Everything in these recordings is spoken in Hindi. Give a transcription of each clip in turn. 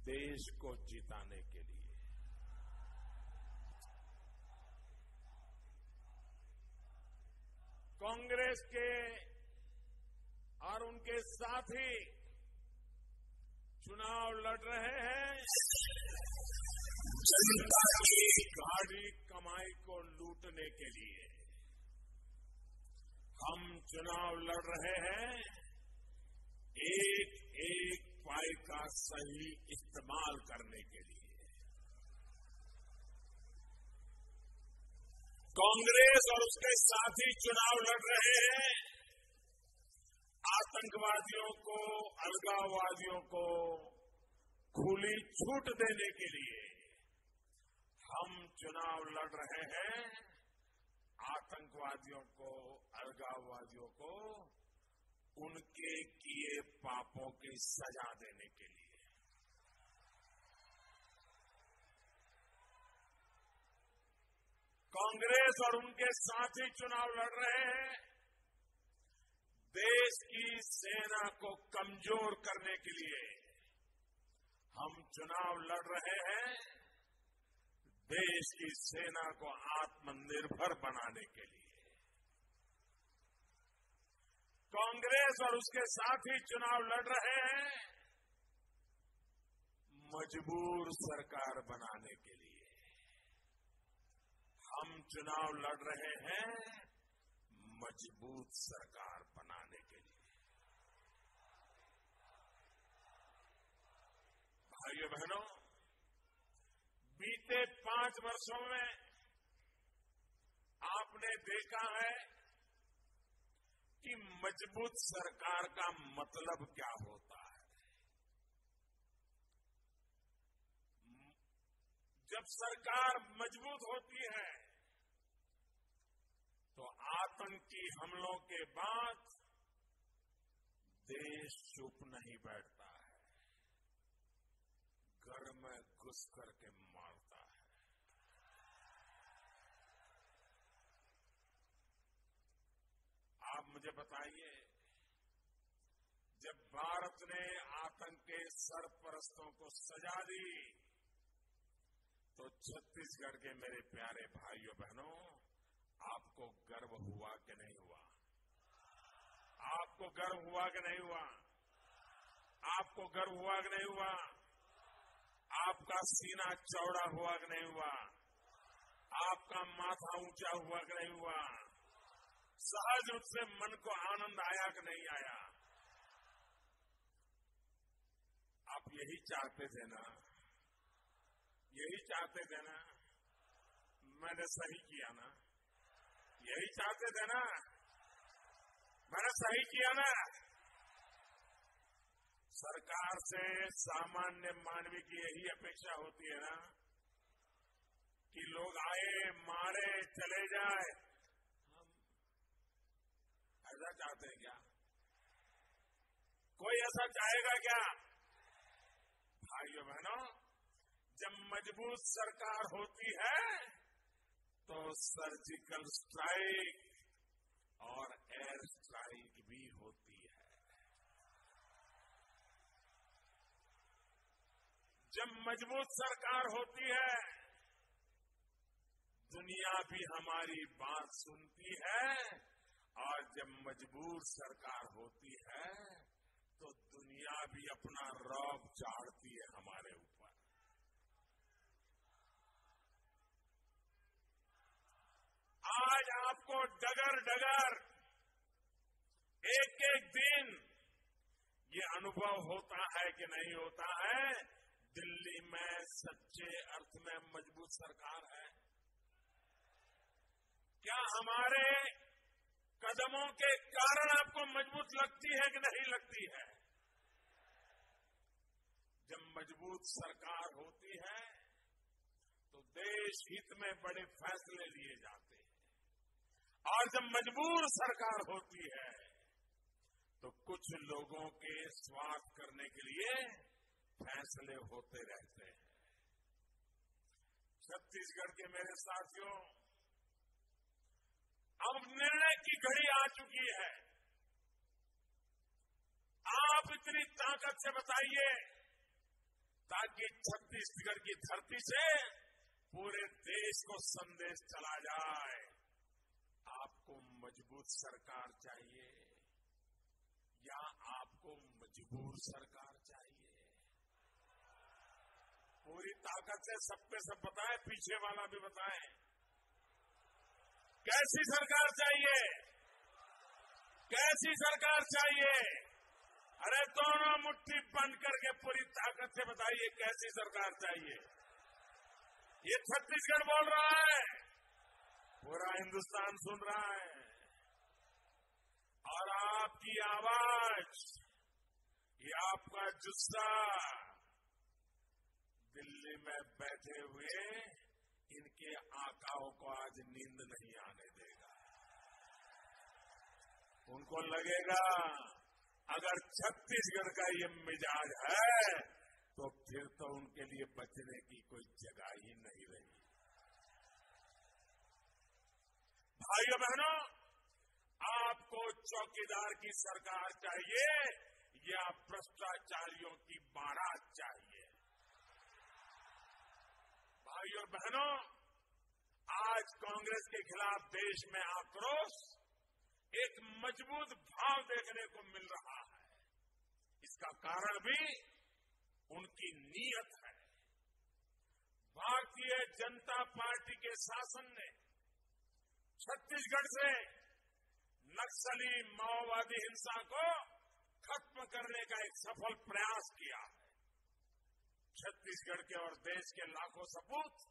देश को जिताने के लिए। कांग्रेस के और उनके साथी चुनाव लड़ रहे हैं जनता की गाढ़ी कमाई को लूटने के लिए। हम चुनाव लड़ रहे हैं एक एक पाई का सही इस्तेमाल करने के लिए। कांग्रेस और उसके साथी चुनाव लड़ रहे हैं आतंकवादियों को, अलगाववादियों को खुली छूट देने के लिए। हम चुनाव लड़ रहे हैं आतंकवादियों को, अलगाववादियों को उनके किए पापों की सजा देने के लिए। कांग्रेस और उनके साथी चुनाव लड़ रहे हैं देश की सेना को कमजोर करने के लिए। हम चुनाव लड़ रहे हैं देश की सेना को आत्मनिर्भर बनाने के लिए। कांग्रेस और उसके साथी चुनाव लड़ रहे हैं मजबूर सरकार बनाने के लिए। हम चुनाव लड़ रहे हैं मजबूत सरकार बनाने के लिए। भाइयों बहनों, बीते 5 वर्षों में आपने देखा है कि मजबूत सरकार का मतलब क्या होता है। जब सरकार मजबूत होती है तो आतंकी हमलों के बाद देश चुप नहीं बैठता है, घर में घुस करके मारता है। आप मुझे बताइए, जब भारत ने आतंक के सरपरस्तों को सजा दी तो छत्तीसगढ़ के मेरे प्यारे भाइयों बहनों, आपको गर्व हुआ कि नहीं हुआ? आपको गर्व हुआ कि नहीं हुआ? आपको गर्व हुआ कि नहीं हुआ? आपका सीना चौड़ा हुआ कि नहीं हुआ? आपका माथा ऊंचा हुआ कि नहीं हुआ? सहज रूप से मन को आनंद आया कि नहीं आया? आप यही चाहते थे ना? यही चाहते थे ना? मैंने सही किया ना? यही चाहते थे ना? मैंने सही किया ना? सरकार से सामान्य मानवी की यही अपेक्षा होती है ना कि लोग आए, मारे, चले जाए। हम ऐसा चाहते हैं क्या? कोई ऐसा चाहेगा क्या? भाइयों बहनों, जब मजबूत सरकार होती है तो सर्जिकल स्ट्राइक और एयर स्ट्राइक भी होती है। जब मजबूत सरकार होती है दुनिया भी हमारी बात सुनती है, और जब मजबूर सरकार होती है तो दुनिया भी अपना रौब झाड़ती है हमारे ऊपर। आज आपको डगर डगर एक एक दिन ये अनुभव होता है कि नहीं होता है, दिल्ली में सच्चे अर्थ में मजबूत सरकार है। क्या हमारे कदमों के कारण आपको मजबूत लगती है कि नहीं लगती है? जब मजबूत सरकार होती है तो देश हित में बड़े फैसले लिए जाते हैं, और जब मजबूर सरकार होती है तो कुछ लोगों के स्वार्थ करने के लिए फैसले होते रहते हैं। छत्तीसगढ़ के मेरे साथियों, अब निर्णय की घड़ी आ चुकी है। आप इतनी ताकत से बताइए, ताकि छत्तीसगढ़ की धरती से पूरे देश को संदेश चला जाए, आपको मजबूत सरकार चाहिए या आपको मजबूर सरकार चाहिए? पूरी ताकत से सब पे सब बताएं, पीछे वाला भी बताएं, कैसी सरकार चाहिए? कैसी सरकार चाहिए? अरे दोनों मुट्ठी बंद करके पूरी ताकत से बताइए कैसी सरकार चाहिए? ये छत्तीसगढ़ बोल रहा है, पूरा हिंदुस्तान सुन रहा है, और आपकी आवाज, ये आपका जुस्सा दिल्ली में बैठे हुए इनके आकाओं को आज नींद नहीं आने देगा। उनको लगेगा अगर छत्तीसगढ़ का ये मिजाज है तो फिर तो उनके लिए बचने की कोई जगह ही नहीं रही। भाइयों बहनों, आपको चौकीदार की सरकार चाहिए या भ्रष्टाचारियों की बारात चाहिए? भाइयों बहनों, आज कांग्रेस के खिलाफ देश में आक्रोश, एक मजबूत भाव देखने को मिल रहा है। इसका कारण भी उनकी नीयत है। भारतीय जनता पार्टी के शासन ने छत्तीसगढ़ से नक्सली माओवादी हिंसा को खत्म करने का एक सफल प्रयास किया है। छत्तीसगढ़ के और देश के लाखों सपूत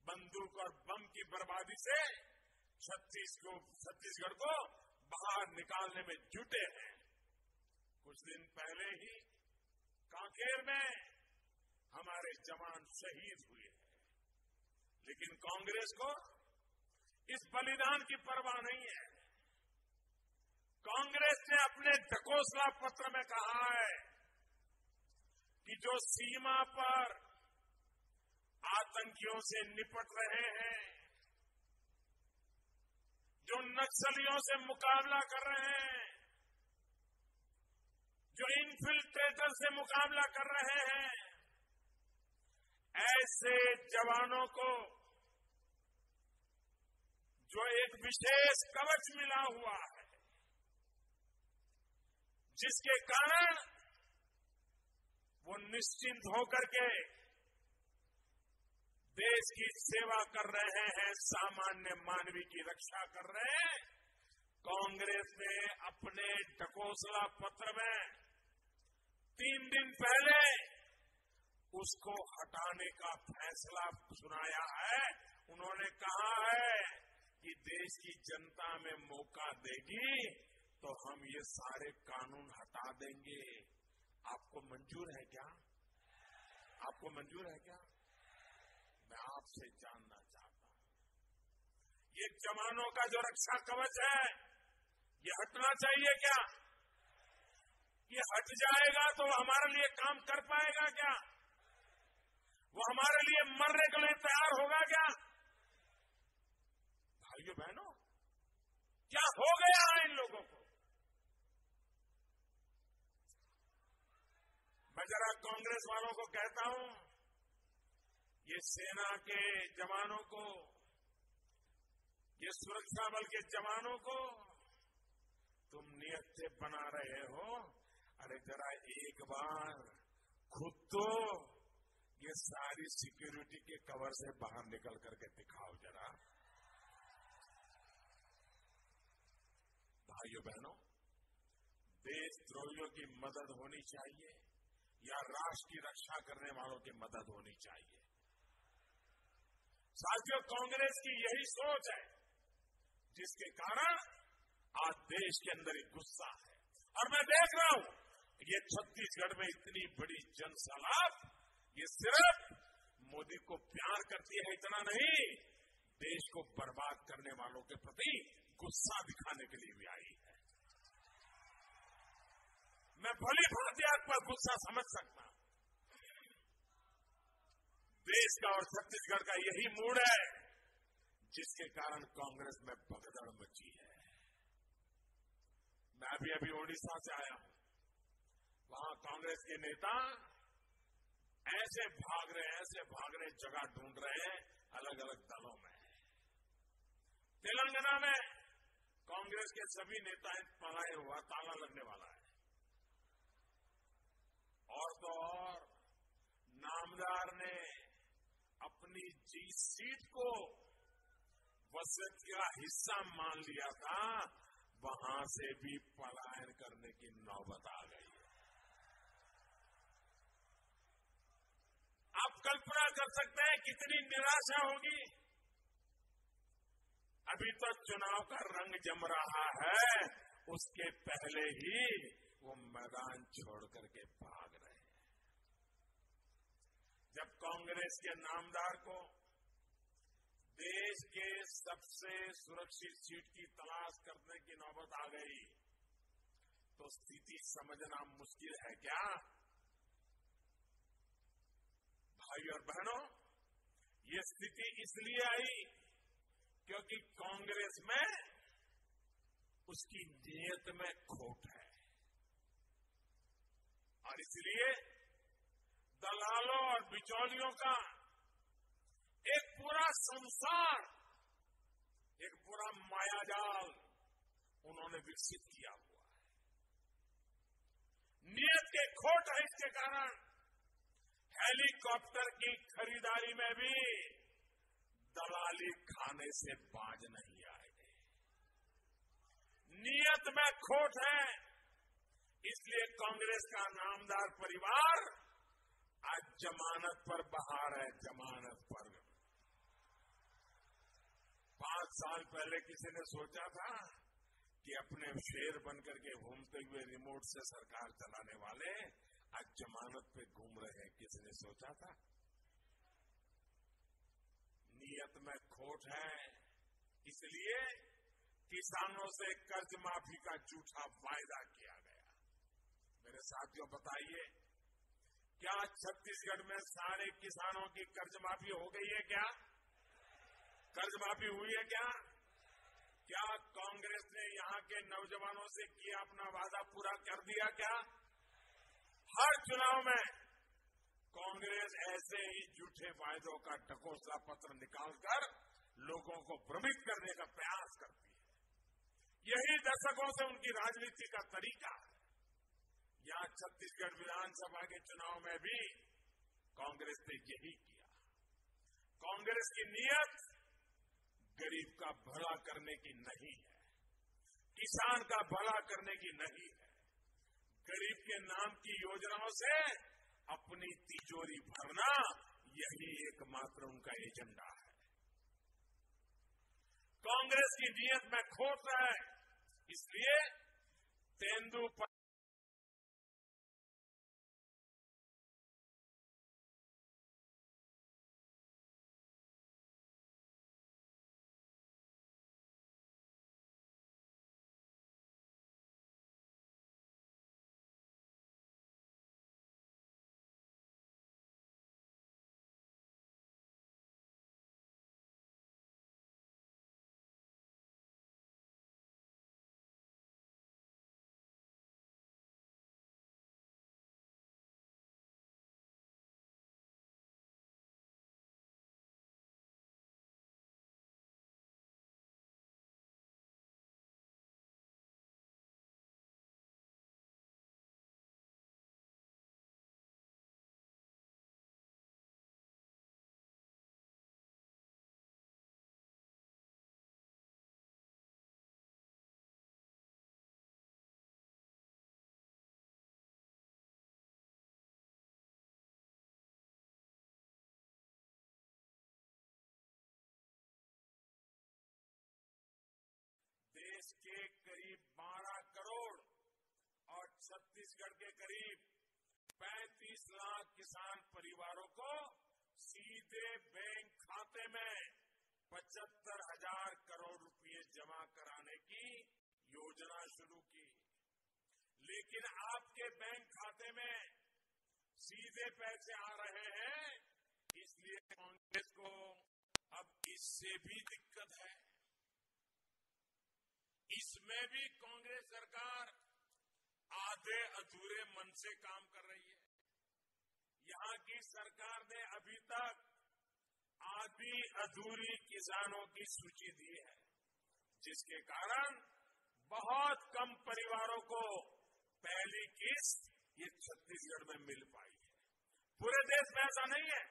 बंदूक और बम की बर्बादी से छत्तीसगढ़ को बाहर निकालने में जुटे हैं। कुछ दिन पहले ही कांकेर में हमारे जवान शहीद हुए हैं, लेकिन कांग्रेस को इस बलिदान की परवाह नहीं है। कांग्रेस ने अपने ढकोसला पत्र में कहा है कि जो सीमा पर आतंकियों से निपट रहे हैं, जो नक्सलियों से मुकाबला कर रहे हैं, जो इन्फिल्ट्रेटर से मुकाबला कर रहे हैं, ऐसे जवानों को जो एक विशेष कवच मिला हुआ है, जिसके कारण वो निश्चिंत होकर के देश की सेवा कर रहे हैं, सामान्य मानवी की रक्षा कर रहे हैं। कांग्रेस ने अपने ढकोसला पत्र में 3 दिन पहले उसको हटाने का फैसला सुनाया है। उन्होंने कहा है कि देश की जनता में मौका देगी तो हम ये सारे कानून हटा देंगे। आपको मंजूर है क्या? आपको मंजूर है क्या? मैं आपसे जानना चाहता हूं, ये जवानों का जो रक्षा कवच है, ये हटना चाहिए क्या? ये हट जाएगा तो हमारे लिए काम कर पाएगा क्या? वो हमारे लिए मरने के लिए तैयार होगा क्या? भाइयों बहनों, क्या हो गया है इन लोगों को? मैं जरा कांग्रेस वालों को कहता हूं, ये सेना के जवानों को, ये सुरक्षा बल के जवानों को तुम नियत से बना रहे हो। अरे जरा एक बार खुद तो ये सारी सिक्योरिटी के कवर से बाहर निकल करके दिखाओ जरा। भाइयों बहनों, देशद्रोहियों की मदद होनी चाहिए या राष्ट्र की रक्षा करने वालों की मदद होनी चाहिए? साथियों, कांग्रेस की यही सोच है जिसके कारण आज देश के अंदर एक गुस्सा है। और मैं देख रहा हूं ये छत्तीसगढ़ में इतनी बड़ी जनसलाब, ये सिर्फ मोदी को प्यार करती है इतना नहीं, देश को बर्बाद करने वालों के प्रति गुस्सा दिखाने के लिए भी आई है। मैं भली भांति आपका गुस्सा समझ सकता हूं। देश का और छत्तीसगढ़ का यही मूड है जिसके कारण कांग्रेस में भगदड़ मची है। मैं भी अभी ओडिशा से आया हूं, वहां कांग्रेस के नेता ऐसे भाग रहे जगह ढूंढ रहे हैं अलग अलग दलों में। तेलंगाना में कांग्रेस के सभी नेता पलायन हुआ, ताला लगने वाला है। और तो और नामदार ने अपनी जिस सीट को वसत का हिस्सा मान लिया था, वहां से भी पलायन करने की नौबत आ गई है। आप कल्पना कर सकते हैं कितनी निराशा होगी। अभी तो चुनाव का रंग जम रहा है, उसके पहले ही वो मैदान छोड़ करके भाग रहे हैं। जब कांग्रेस के नामदार को देश के सबसे सुरक्षित सीट की तलाश करने की नौबत आ गई, तो स्थिति समझना मुश्किल है क्या? भाई और बहनों, ये स्थिति इसलिए आई क्योंकि कांग्रेस में उसकी नीयत में खोट है, और इसलिए दलालों और बिचौलियों का एक पूरा संसार, एक पूरा मायाजाल उन्होंने विकसित किया हुआ है। नीयत के खोट है, इसके कारण हेलीकॉप्टर की खरीदारी में भी दलाली खाने से बाज नहीं आएंगे। नीयत में खोट है, इसलिए कांग्रेस का नामदार परिवार आज जमानत पर बाहर है, जमानत पर। 5 साल पहले किसी ने सोचा था कि अपने शेर बनकर के घूमते हुए रिमोट से सरकार चलाने वाले आज जमानत पे घूम रहे हैं? किसी ने सोचा था? नीयत में खोट है, इसलिए किसानों से कर्ज माफी का झूठा वायदा किया गया। मेरे साथियों, बताइए, क्या छत्तीसगढ़ में सारे किसानों की कर्ज माफी हो गई है? क्या कर्ज माफी हुई है? क्या कांग्रेस ने यहां के नौजवानों से किया अपना वादा पूरा कर दिया? क्या हर चुनाव में कांग्रेस ऐसे ही झूठे वायदों का ढकोसला पत्र निकालकर लोगों को भ्रमित करने का प्रयास करती है। यही दशकों से उनकी राजनीति का तरीका है। यहां छत्तीसगढ़ विधानसभा के चुनाव में भी कांग्रेस ने यही किया। कांग्रेस की नीयत गरीब का भला करने की नहीं है, किसान का भला करने की नहीं है। गरीब के नाम की योजनाओं से अपनी तिजोरी भरना, यही एकमात्र उनका एजेंडा है। कांग्रेस की नीयत में खोट है, इसलिए तेंदुपत्ता देश के करीब 12 करोड़ और छत्तीसगढ़ के करीब 35 लाख किसान परिवारों को सीधे बैंक खाते में 75,000 करोड़ रुपए जमा कराने की योजना शुरू की। लेकिन आपके बैंक खाते में सीधे पैसे आ रहे हैं, इसलिए कांग्रेस को अब इससे भी दिक्कत है। इसमें भी कांग्रेस सरकार आधे अधूरे मन से काम कर रही है। यहाँ की सरकार ने अभी तक आधी अधूरी किसानों की सूची दी है, जिसके कारण बहुत कम परिवारों को पहली किस्त ये छत्तीसगढ़ में मिल पाई है। पूरे देश में ऐसा नहीं है,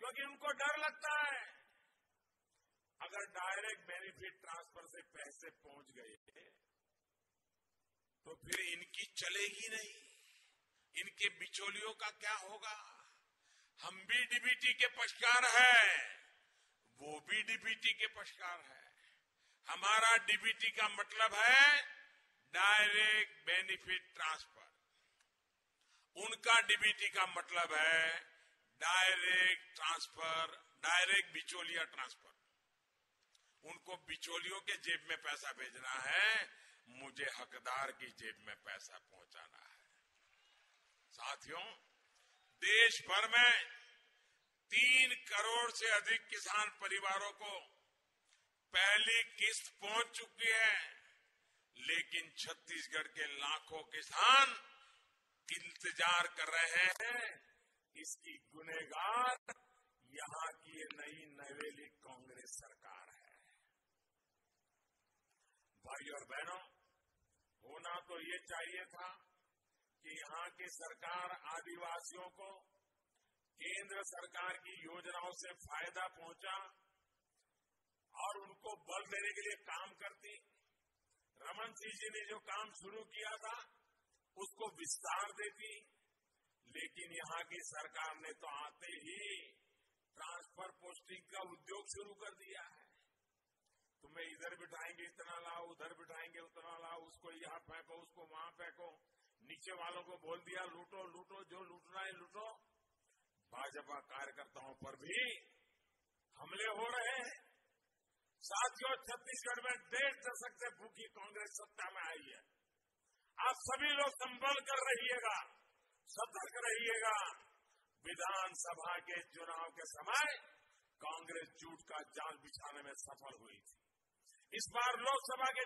क्योंकि उनको डर लगता है अगर डायरेक्ट बेनिफिट ट्रांसफर से पैसे पहुंच गए तो फिर इनकी चलेगी नहीं, इनके बिचौलियों का क्या होगा। हम भी डीबीटी के पक्षकार हैं, वो भी डीबीटी के पक्षकार है। हमारा डीबीटी का मतलब है डायरेक्ट बेनिफिट ट्रांसफर, उनका डीबीटी का मतलब है डायरेक्ट ट्रांसफर, डायरेक्ट बिचौलिया ट्रांसफर। उनको बिचौलियों के जेब में पैसा भेजना है, मुझे हकदार की जेब में पैसा पहुंचाना है। साथियों, देश भर में 3 करोड़ से अधिक किसान परिवारों को पहली किस्त पहुंच चुकी है, लेकिन छत्तीसगढ़ के लाखों किसान इंतजार कर रहे हैं। इसकी गुनहगार यहां की ये नई नवेली कांग्रेस सरकार है। भाई और बहनों, होना तो ये चाहिए था कि यहाँ की सरकार आदिवासियों को केंद्र सरकार की योजनाओं से फायदा पहुंचा और उनको बल देने के लिए काम करती। रमन सिंह जी ने जो काम शुरू किया था उसको विस्तार देती, लेकिन यहाँ की सरकार ने तो आते ही ट्रांसफर पोस्टिंग का उद्योग शुरू कर दिया है। तुम्हें इधर बिठाएंगे इतना लाओ, उधर बिठाएंगे उतना लाओ, उसको यहाँ फेंको, उसको वहां फेंको। नीचे वालों को बोल दिया लूटो लूटो, जो लूटना है लूटो। भाजपा कार्यकर्ताओं पर भी हमले हो रहे हैं। साथियों, छत्तीसगढ़ में 1.5 दशक से भूखी कांग्रेस सत्ता में आई है। आप सभी लोग संभल कर रहिएगा, सतर्क रहिएगा। विधानसभा के चुनाव के समय कांग्रेस झूठ का जाल बिछाने में सफल हुई थी। इस बार लोकसभा के